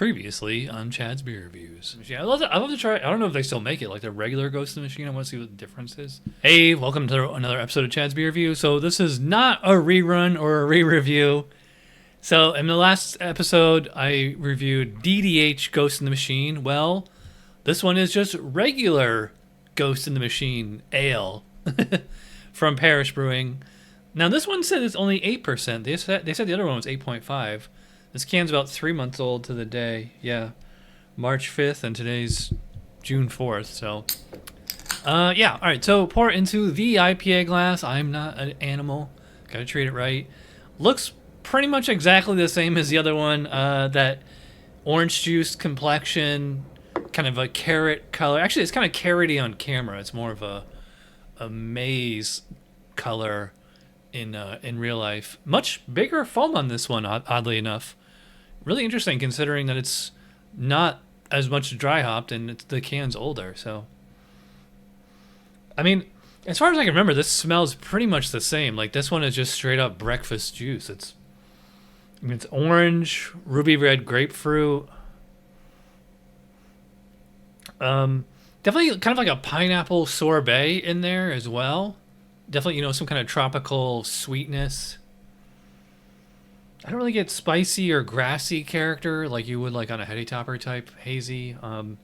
Previously on Chad's Beer Reviews. I love to try. I don't know if they still make it, like the regular Ghost in the Machine. I want to see what the difference is. Hey, welcome to another episode of Chad's Beer Review. So this is not a rerun or a re-review. So in the last episode, I reviewed DDH Ghost in the Machine. Well, this one is just regular Ghost in the Machine ale from Parish Brewing. Now this one said it's only 8%. They said the other one was 8.5. This can's about 3 months old to the day. Yeah, March 5th, and today's June 4th. So, yeah. All right, so pour it into the IPA glass. I'm not an animal. Got to treat it right. Looks pretty much exactly the same as the other one. That orange juice complexion, kind of a carrot color. Actually, it's kind of carroty on camera. It's more of a maize color in real life. Much bigger foam on this one, oddly enough. Really interesting considering that it's not as much dry hopped and the can's older. So, I mean, as far as I can remember, this smells pretty much the same. Like this one is just straight up breakfast juice. It's orange, ruby red grapefruit. Definitely kind of like a pineapple sorbet in there as well. Definitely, some kind of tropical sweetness. I don't really get spicy or grassy character like you would like on a Heady Topper type hazy. And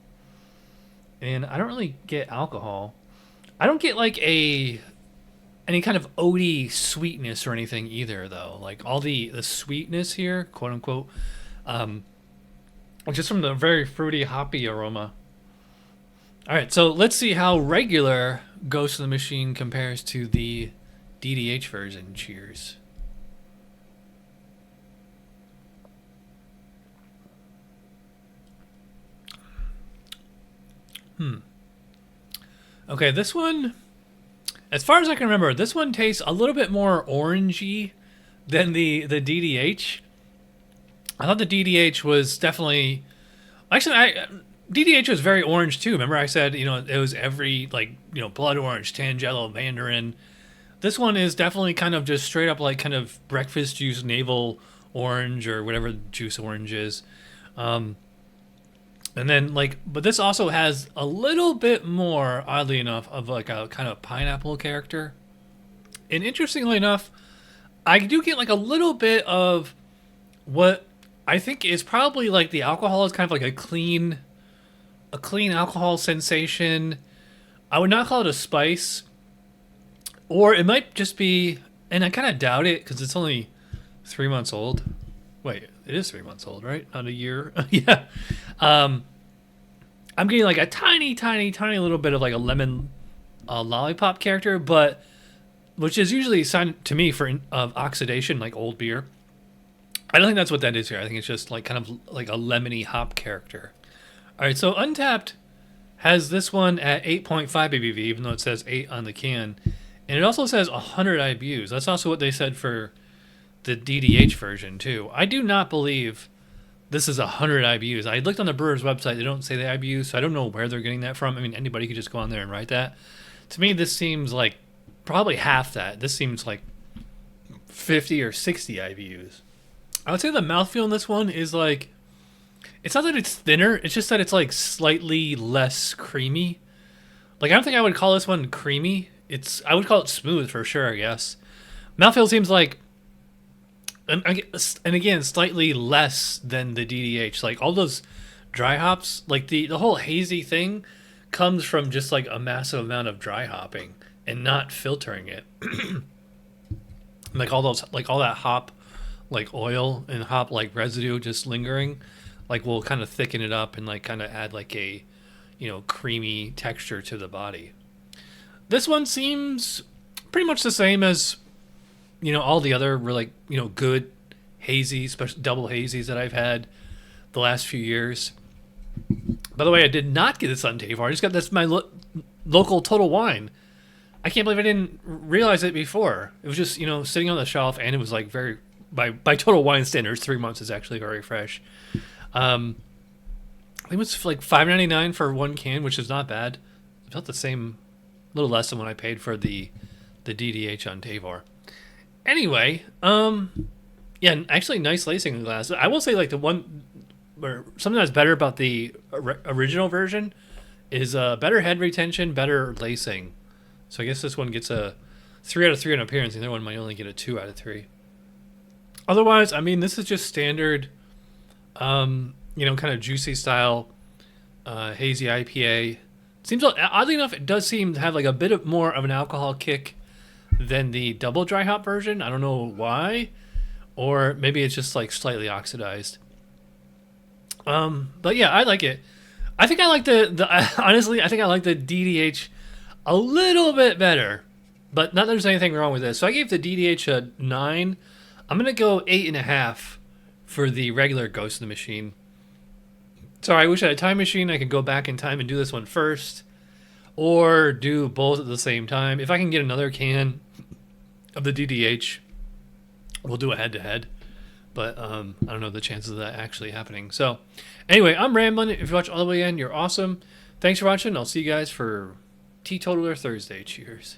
I don't really get alcohol. I don't get like any kind of oaty sweetness or anything either, though. Like all the sweetness here, quote unquote, just from the very fruity, hoppy aroma. All right, so let's see how regular Ghost in the Machine compares to the DDH version. Cheers. Okay, this one, as far as I can remember, this one tastes a little bit more orangey than the DDH. I thought the DDH was definitely... Actually, DDH was very orange too. Remember I said, it was every, blood orange, Tangelo, mandarin. This one is definitely kind of just straight up kind of breakfast juice, navel orange, or whatever juice orange is. And then, but this also has a little bit more, oddly enough, of a kind of pineapple character. And interestingly enough, I do get a little bit of what I think is probably the alcohol is kind of like a clean alcohol sensation. I would not call it a spice, or it might just be, and I kind of doubt it because it's only 3 months old. Wait, it is 3 months old, right? Not a year. Yeah. I'm getting a tiny little bit of a lemon lollipop character, but which is usually a sign to me of oxidation, like old beer. I don't think that's what that is here. I think it's just kind of a lemony hop character. All right, so Untapped has this one at 8.5 ABV, even though it says 8 on the can. And it also says 100 IBUs. That's also what they said for the DDH version, too. I do not believe this is 100 IBUs. I looked on the brewer's website. They don't say the IBUs, so I don't know where they're getting that from. I mean, anybody could just go on there and write that. To me, this seems like probably half that. This seems like 50 or 60 IBUs. I would say the mouthfeel in this one is it's not that it's thinner, it's just that it's slightly less creamy. I don't think I would call this one creamy. I would call it smooth for sure, I guess. Mouthfeel seems and again, slightly less than the DDH. All those dry hops, the whole hazy thing comes from just a massive amount of dry hopping and not filtering it. All that hop, oil and hop residue just lingering, will kind of thicken it up and kind of add a, creamy texture to the body. This one seems pretty much the same as, all the other good hazy, special double hazies that I've had the last few years. By the way, I did not get this on Tavour. I just got this my local Total Wine. I can't believe I didn't realize it before. It was just, sitting on the shelf, and it was very, by Total Wine standards, 3 months is actually very fresh. I think it was $5.99 for one can, which is not bad. About the same, a little less than what I paid for the DDH on Tavour. Anyway, yeah, actually nice lacing in the glass. I will say the one or something that's better about the original version is better head retention, better lacing. So I guess this one gets a 3 out of 3 on appearance. The other one might only get a 2 out of 3. Otherwise, I mean, this is just standard, kind of juicy style hazy IPA. Seems oddly enough, it does seem to have like a bit more of an alcohol kick than the double dry hop version. I don't know why, or maybe it's just like slightly oxidized. But yeah, I like it. I think I like honestly, I think I like the DDH a little bit better, but not that there's anything wrong with this. So I gave the DDH a 9. I'm gonna go 8.5 for the regular Ghost in the Machine. Sorry, I wish I had a time machine. I could go back in time and do this one first, or do both at the same time. If I can get another can of the DDH, we'll do a head-to-head. But I don't know the chances of that actually happening. So anyway, I'm rambling. If you watch all the way in, you're awesome. Thanks for watching. I'll see you guys for Teetotaler Thursday. Cheers.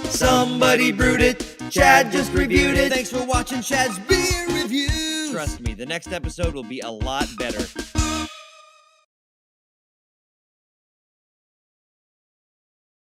Somebody brewed it, Chad just reviewed it. Thanks for watching Chad's Beer Reviews. Trust me, the next episode will be a lot better.